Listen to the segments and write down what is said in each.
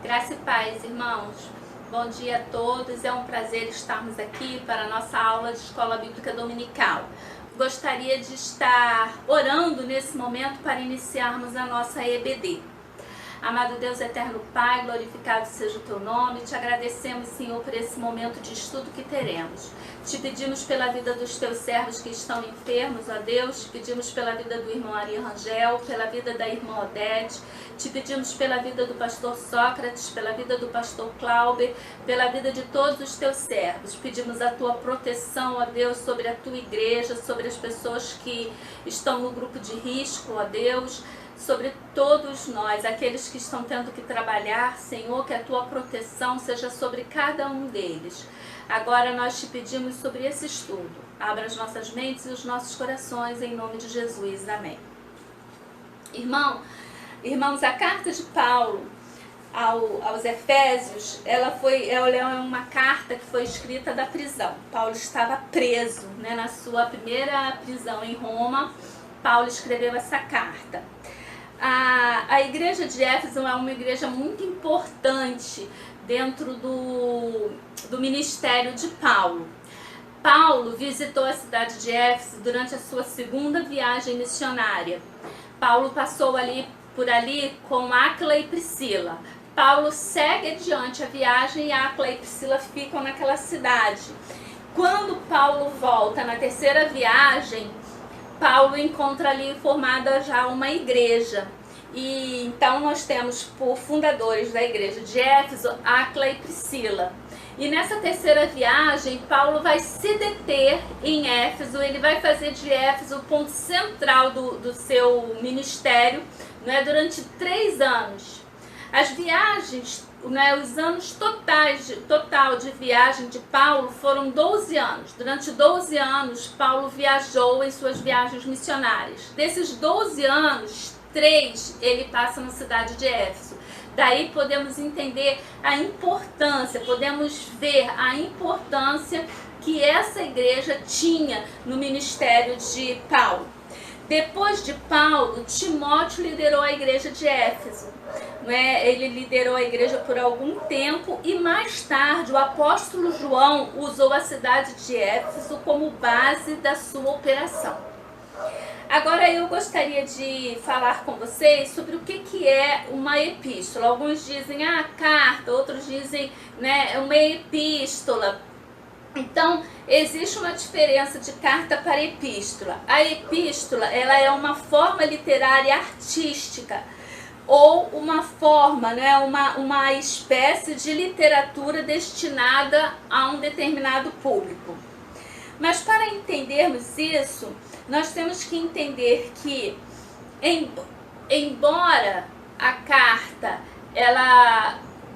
Graça e paz, irmãos. Bom dia a todos. É um prazer estarmos aqui para a nossa aula de Escola Bíblica Dominical. Gostaria de estar orando nesse momento para iniciarmos a nossa EBD. Amado Deus eterno Pai, glorificado seja o Teu nome. Te agradecemos, Senhor, por esse momento de estudo que teremos. Te pedimos pela vida dos Teus servos que estão enfermos, ó Deus. Te pedimos pela vida do irmão Ari Rangel, pela vida da irmã Odete. Te pedimos pela vida do pastor Sócrates, pela vida do pastor Clauber, pela vida de todos os Teus servos. Pedimos a Tua proteção, ó Deus, sobre a Tua igreja, sobre as pessoas que estão no grupo de risco, ó Deus, sobre todos nós, aqueles que estão tendo que trabalhar, Senhor, que a Tua proteção seja sobre cada um deles. Agora nós Te pedimos sobre esse estudo. Abra as nossas mentes e os nossos corações, em nome de Jesus. Amém. Irmãos, a carta de Paulo aos Efésios, ela é uma carta que foi escrita da prisão. Paulo estava preso, na sua primeira prisão em Roma. Paulo escreveu essa carta. A igreja de Éfeso é uma igreja muito importante dentro do ministério de Paulo. Paulo visitou a cidade de Éfeso durante a sua segunda viagem missionária. Paulo passou por ali com Áquila e Priscila. Paulo segue adiante a viagem e Áquila e Priscila ficam naquela cidade. Quando Paulo volta na terceira viagem, Paulo encontra ali formada já uma igreja. E então nós temos por fundadores da igreja de Éfeso, Áquila e Priscila. E nessa terceira viagem, Paulo vai se deter em Éfeso, ele vai fazer de Éfeso o ponto central do seu ministério, durante 3 anos. As viagens, os anos total de viagem de Paulo foram 12 anos. Durante 12 anos, Paulo viajou em suas viagens missionárias. Desses 12 anos, 3 ele passa na cidade de Éfeso. Daí podemos entender a importância, podemos ver a importância que essa igreja tinha no ministério de Paulo. Depois de Paulo, Timóteo liderou a igreja de Éfeso. Ele liderou a igreja por algum tempo e mais tarde o apóstolo João usou a cidade de Éfeso como base da sua operação. Agora eu gostaria de falar com vocês sobre o que é uma epístola. Alguns dizem carta, outros dizem uma epístola. Então, existe uma diferença de carta para epístola. A epístola, ela é uma forma literária artística ou uma forma, uma espécie de literatura destinada a um determinado público. Mas para entendermos isso, nós temos que entender que, embora a carta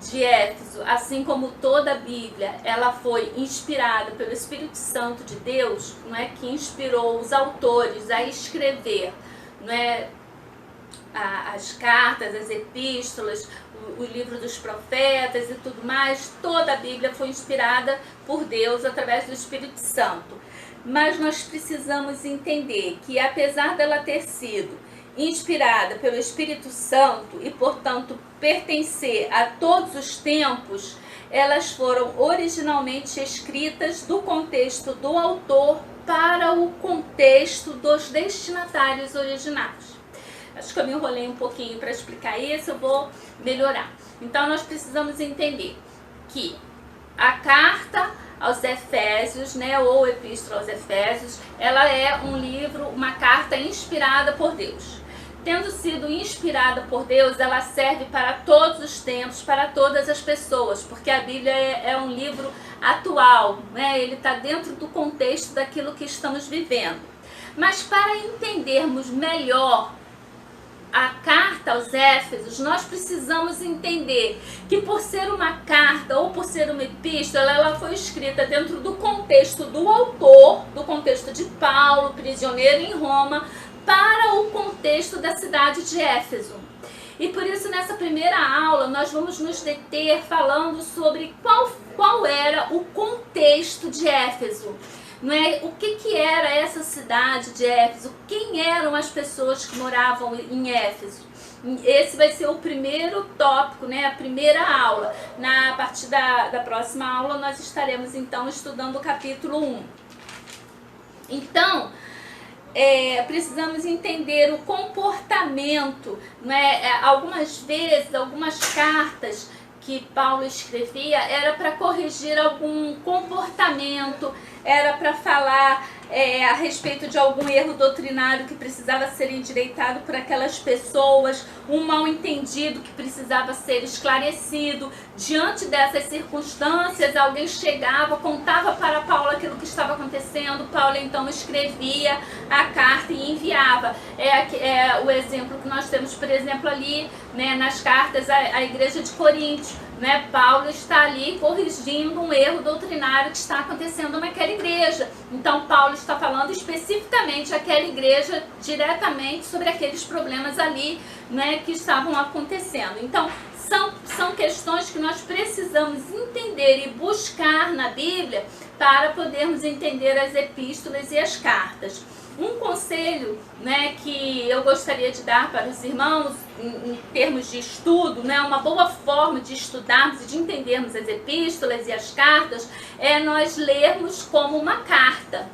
de Éfeso, assim como toda a Bíblia, ela foi inspirada pelo Espírito Santo de Deus, que inspirou os autores a escrever, as cartas, as epístolas, o livro dos profetas e tudo mais. Toda a Bíblia foi inspirada por Deus através do Espírito Santo. Mas nós precisamos entender que, apesar dela ter sido inspirada pelo Espírito Santo e, portanto, pertencer a todos os tempos, elas foram originalmente escritas do contexto do autor para o contexto dos destinatários originais. Acho que eu me enrolei um pouquinho para explicar isso, eu vou melhorar. Então, nós precisamos entender que a carta aos Efésios, ou Epístola aos Efésios, ela é um livro, uma carta inspirada por Deus. Tendo sido inspirada por Deus, ela serve para todos os tempos, para todas as pessoas, porque a Bíblia é um livro atual, ele está dentro do contexto daquilo que estamos vivendo. Mas para entendermos melhor a carta aos Éfesos, nós precisamos entender que, por ser uma carta ou por ser uma epístola, ela foi escrita dentro do contexto do autor, do contexto de Paulo, prisioneiro em Roma, para o contexto da cidade de Éfeso. E por isso, nessa primeira aula, nós vamos nos deter falando sobre qual era o contexto de Éfeso. não é? O que era essa cidade de Éfeso? Quem eram as pessoas que moravam em Éfeso? Esse vai ser o primeiro tópico, né? A primeira aula. A partir da próxima aula nós estaremos então estudando o capítulo 1. Então, precisamos entender o comportamento, né? Algumas vezes, algumas cartas que Paulo escrevia era para corrigir algum comportamento, era para falar a respeito de algum erro doutrinário que precisava ser endireitado por aquelas pessoas, um mal-entendido que precisava ser esclarecido. Diante dessas circunstâncias, alguém chegava, contava para Paulo aquilo que estava acontecendo, Paulo então escrevia a carta e enviava. O exemplo que nós temos, por exemplo, ali, né, nas cartas à igreja de Corinto, né? Paulo está ali corrigindo um erro doutrinário que está acontecendo naquela igreja. Então Paulo está falando especificamente àquela igreja, diretamente sobre aqueles problemas ali, né, que estavam acontecendo. Então são questões que nós precisamos entender e buscar na Bíblia para podermos entender as epístolas e as cartas. Um conselho, né, que eu gostaria de dar para os irmãos em termos de estudo, né, uma boa forma de estudarmos e de entendermos as epístolas e as cartas é nós lermos como uma carta.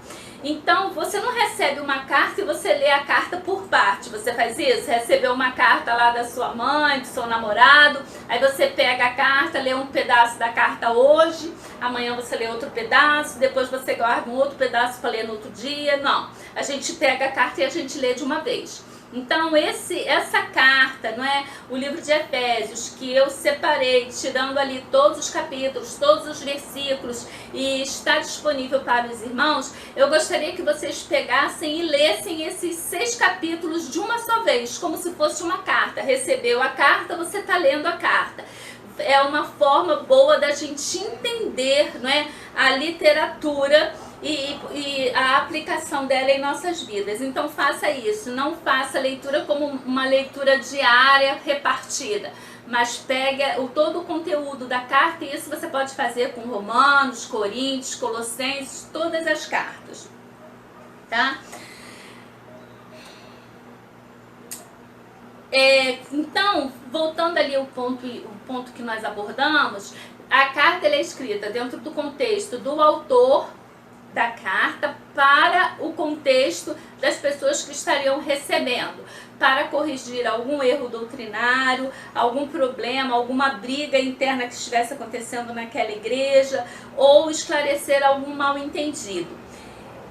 Então, você não recebe uma carta e você lê a carta por parte. Você faz isso? Recebeu uma carta lá da sua mãe, do seu namorado, aí você pega a carta, lê um pedaço da carta hoje, amanhã você lê outro pedaço, depois você guarda um outro pedaço para ler no outro dia. Não, a gente pega a carta e a gente lê de uma vez. Então essa carta, não é, o livro de Efésios, que eu separei, tirando ali todos os capítulos, todos os versículos, e está disponível para os irmãos, eu gostaria que vocês pegassem e lessem esses 6 capítulos de uma só vez, como se fosse uma carta. Recebeu a carta, você está lendo a carta. É uma forma boa da gente entender, não é, a literatura e a aplicação dela em nossas vidas. Então faça isso, não faça a leitura como uma leitura diária repartida, mas pega todo o conteúdo da carta, e isso você pode fazer com Romanos, Coríntios, Colossenses, todas as cartas, tá? Então, voltando ali o ponto que nós abordamos, a carta ela é escrita dentro do contexto do autor da carta para o contexto das pessoas que estariam recebendo, para corrigir algum erro doutrinário, algum problema, alguma briga interna que estivesse acontecendo naquela igreja, ou esclarecer algum mal-entendido.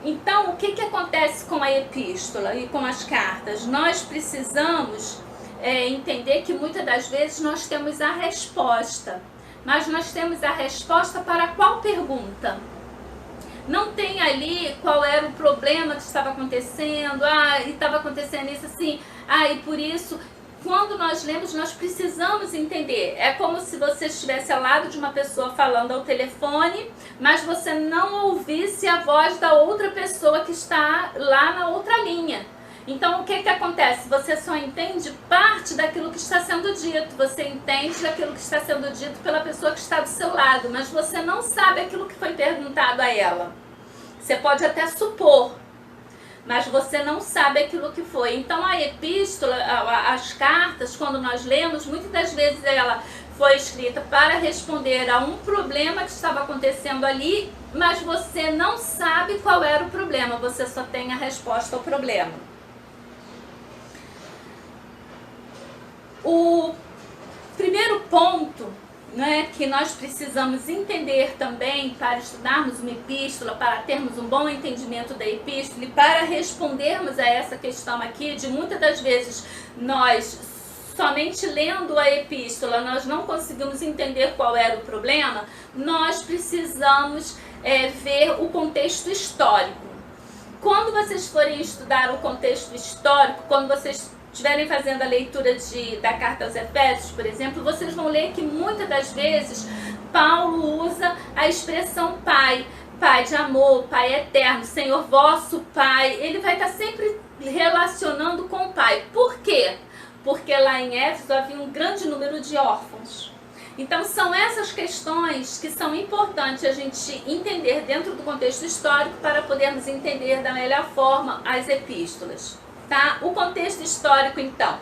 Então, o que acontece com a epístola e com as cartas? Nós precisamos entender que muitas das vezes nós temos a resposta, mas nós temos a resposta para qual pergunta? Não tem ali qual era o problema que estava acontecendo, e estava acontecendo isso assim, e por isso, quando nós lemos, nós precisamos entender. É como se você estivesse ao lado de uma pessoa falando ao telefone, mas você não ouvisse a voz da outra pessoa que está lá na outra linha. Então, o que acontece? Você só entende parte daquilo que está sendo dito, você entende aquilo que está sendo dito pela pessoa que está do seu lado, mas você não sabe aquilo que foi perguntado a ela. Você pode até supor, mas você não sabe aquilo que foi. Então, a epístola, as cartas, quando nós lemos, muitas das vezes ela foi escrita para responder a um problema que estava acontecendo ali, mas você não sabe qual era o problema, você só tem a resposta ao problema. O primeiro ponto, né, que nós precisamos entender também para estudarmos uma epístola, para termos um bom entendimento da epístola e para respondermos a essa questão aqui, de muitas das vezes nós somente lendo a epístola nós não conseguimos entender qual era o problema, nós precisamos ver o contexto histórico. Quando vocês forem estudar o contexto histórico, quando vocês estiverem fazendo a leitura da carta aos Efésios, por exemplo, vocês vão ler que muitas das vezes Paulo usa a expressão Pai, Pai de amor, Pai eterno, Senhor vosso Pai. Ele vai estar sempre relacionando com o Pai. Por quê? Porque lá em Éfeso havia um grande número de órfãos. Então são essas questões que são importantes a gente entender dentro do contexto histórico para podermos entender da melhor forma as epístolas. Tá? O contexto histórico, então.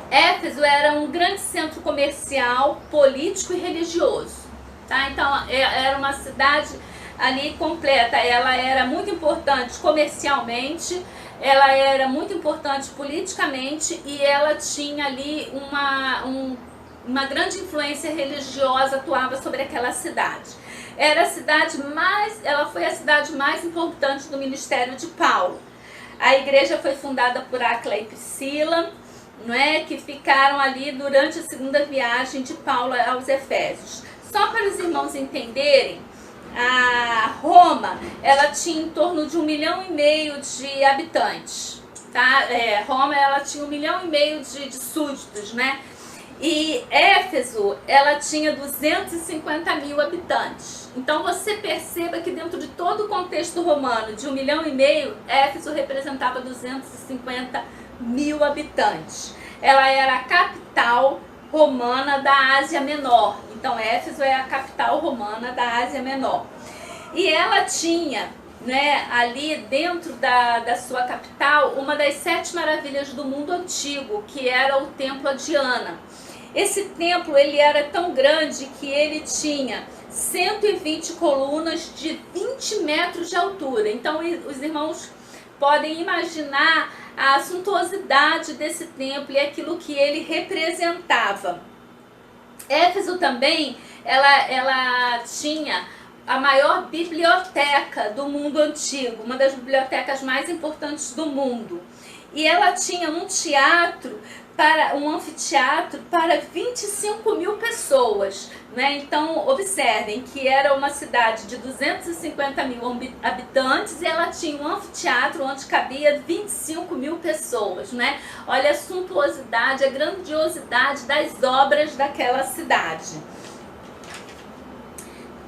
Éfeso era um grande centro comercial, político e religioso. Tá? Então era uma cidade ali completa, ela era muito importante comercialmente, ela era muito importante politicamente e ela tinha ali uma grande influência religiosa, atuava sobre aquela cidade. Ela foi a cidade mais importante do ministério de Paulo. A igreja foi fundada por Áquila e Priscila, não é, que ficaram ali durante a segunda viagem de Paulo aos Efésios. Só para os irmãos entenderem, a Roma, ela tinha em torno de 1,5 milhão de habitantes, tá? Roma, ela tinha 1,5 milhão de súditos, né? E Éfeso, ela tinha 250 mil habitantes. Então você perceba que dentro de todo o contexto romano de 1,5 milhão, Éfeso representava 250 mil habitantes. Ela era a capital romana da Ásia Menor. Então Éfeso é a capital romana da Ásia Menor. E ela tinha, né, ali dentro da sua capital uma das 7 maravilhas do mundo antigo, que era o Templo a Diana. Esse templo ele era tão grande que ele tinha 120 colunas de 20 metros de altura. Então os irmãos podem imaginar a suntuosidade desse templo e aquilo que ele representava. Éfeso também, ela tinha a maior biblioteca do mundo antigo, uma das bibliotecas mais importantes do mundo. E ela tinha um anfiteatro para 25 mil pessoas, né? Então observem que era uma cidade de 250 mil habitantes e ela tinha um anfiteatro onde cabia 25 mil pessoas, né? Olha a suntuosidade, a grandiosidade das obras daquela cidade.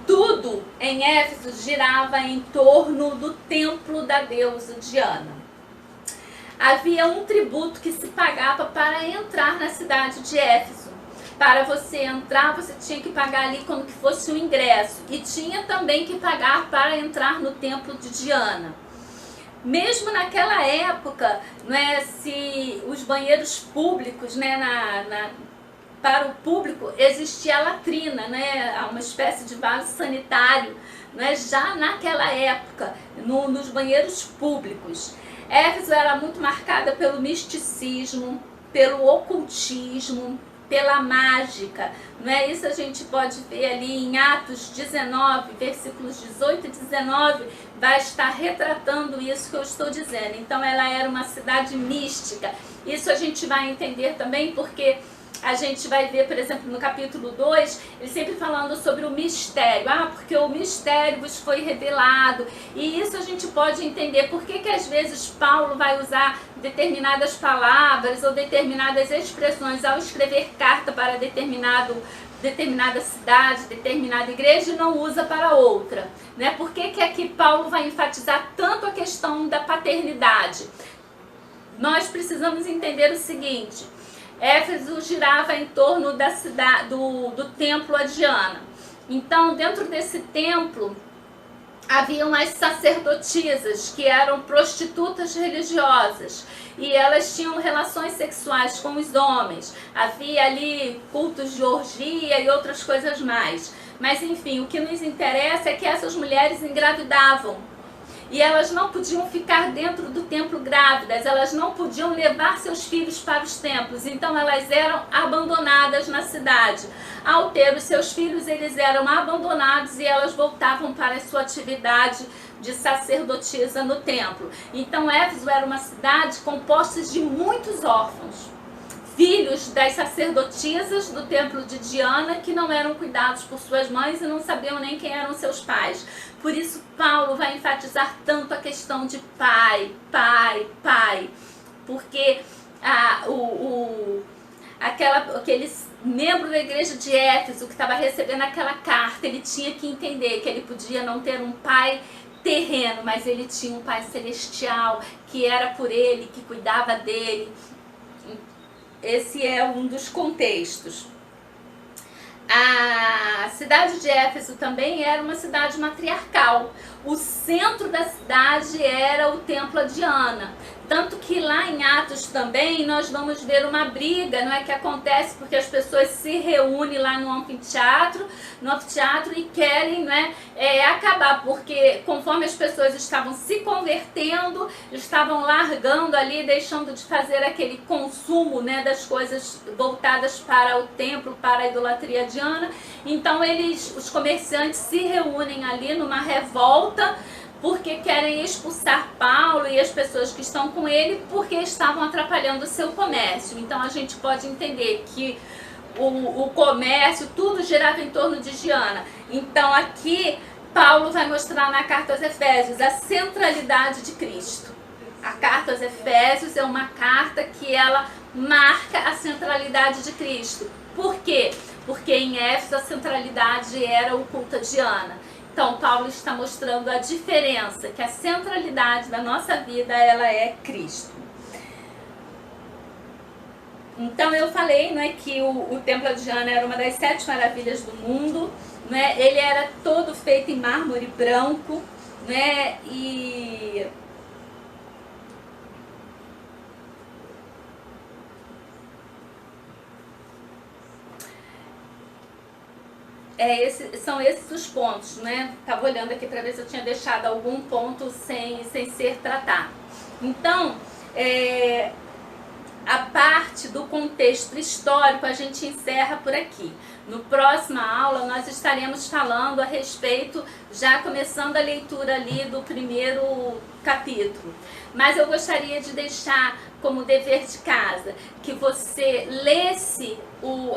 Tudo em Éfeso girava em torno do templo da deusa Diana. Havia um tributo que se pagava para entrar na cidade de Éfeso. Para você entrar, você tinha que pagar ali como que fosse um ingresso. E tinha também que pagar para entrar no templo de Diana. Mesmo naquela época, né, se os banheiros públicos, né, para o público existia a latrina, né, uma espécie de vaso sanitário, né, já naquela época, nos banheiros públicos. Éfeso era muito marcada pelo misticismo, pelo ocultismo, pela mágica, não é? Isso a gente pode ver ali em Atos 19, versículos 18 e 19, vai estar retratando isso que eu estou dizendo. Então ela era uma cidade mística. Isso a gente vai entender também porque a gente vai ver, por exemplo, no capítulo 2, ele sempre falando sobre o mistério. Porque o mistério vos foi revelado. E isso a gente pode entender. Por que às vezes Paulo vai usar determinadas palavras ou determinadas expressões ao escrever carta para determinada cidade, determinada igreja e não usa para outra, né? Por que aqui Paulo vai enfatizar tanto a questão da paternidade? Nós precisamos entender o seguinte: Éfeso girava em torno da cidade, do templo a Diana. Então, dentro desse templo, haviam as sacerdotisas, que eram prostitutas religiosas. E elas tinham relações sexuais com os homens. Havia ali cultos de orgia e outras coisas mais. Mas, enfim, o que nos interessa é que essas mulheres engravidavam. E elas não podiam ficar dentro do templo grávidas, elas não podiam levar seus filhos para os templos, então elas eram abandonadas na cidade. Ao ter os seus filhos, eles eram abandonados e elas voltavam para a sua atividade de sacerdotisa no templo. Então Éfeso era uma cidade composta de muitos órfãos, filhos das sacerdotisas do templo de Diana, que não eram cuidados por suas mães e não sabiam nem quem eram seus pais. Por isso Paulo vai enfatizar tanto a questão de pai, porque aquele membro da igreja de Éfeso que estava recebendo aquela carta, ele tinha que entender que ele podia não ter um pai terreno, mas ele tinha um pai celestial, que era por ele, que cuidava dele. Esse é um dos contextos. A cidade de Éfeso também era uma cidade matriarcal. O centro da cidade era o templo a Diana. Tanto que lá em Atos também nós vamos ver uma briga, não é, que acontece porque as pessoas se reúnem lá no anfiteatro e querem, né, acabar, porque conforme as pessoas estavam se convertendo, estavam largando ali, deixando de fazer aquele consumo, né, das coisas voltadas para o templo, para a idolatria Diana. Então os comerciantes se reúnem ali numa revolta, porque querem expulsar Paulo e as pessoas que estão com ele, porque estavam atrapalhando o seu comércio. Então a gente pode entender que o comércio, tudo girava em torno de Diana. Então aqui Paulo vai mostrar na carta aos Efésios a centralidade de Cristo. A carta aos Efésios é uma carta que ela marca a centralidade de Cristo. Por quê? Porque em Éfeso a centralidade era o culto a Diana. Então, Paulo está mostrando a diferença, que a centralidade da nossa vida, ela é Cristo. Então, eu falei, não é, que o Templo de Diana era uma das 7 maravilhas do mundo, não é? Ele era todo feito em mármore branco, né? E são esses os pontos, né? Estava olhando aqui para ver se eu tinha deixado algum ponto sem ser tratado. Então, a parte do contexto histórico a gente encerra por aqui. No próxima aula nós estaremos falando a respeito, já começando a leitura ali do primeiro capítulo. Mas eu gostaria de deixar como dever de casa que você lesse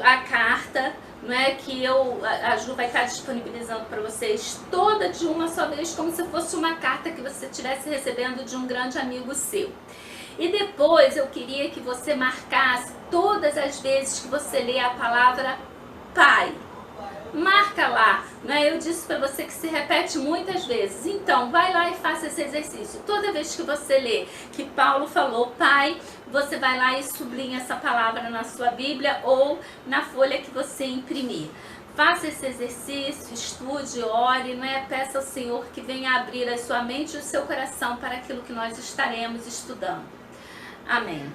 a carta, não é, que a Ju vai estar disponibilizando para vocês toda de uma só vez, como se fosse uma carta que você estivesse recebendo de um grande amigo seu. E depois eu queria que você marcasse todas as vezes que você lê a palavra Pai. Marca lá, né? Eu disse para você que se repete muitas vezes. Então, vai lá e faça esse exercício. Toda vez que você lê que Paulo falou Pai, você vai lá e sublinha essa palavra na sua Bíblia ou na folha que você imprimir. Faça esse exercício, estude, ore, não é? Peça ao Senhor que venha abrir a sua mente e o seu coração para aquilo que nós estaremos estudando. Amém.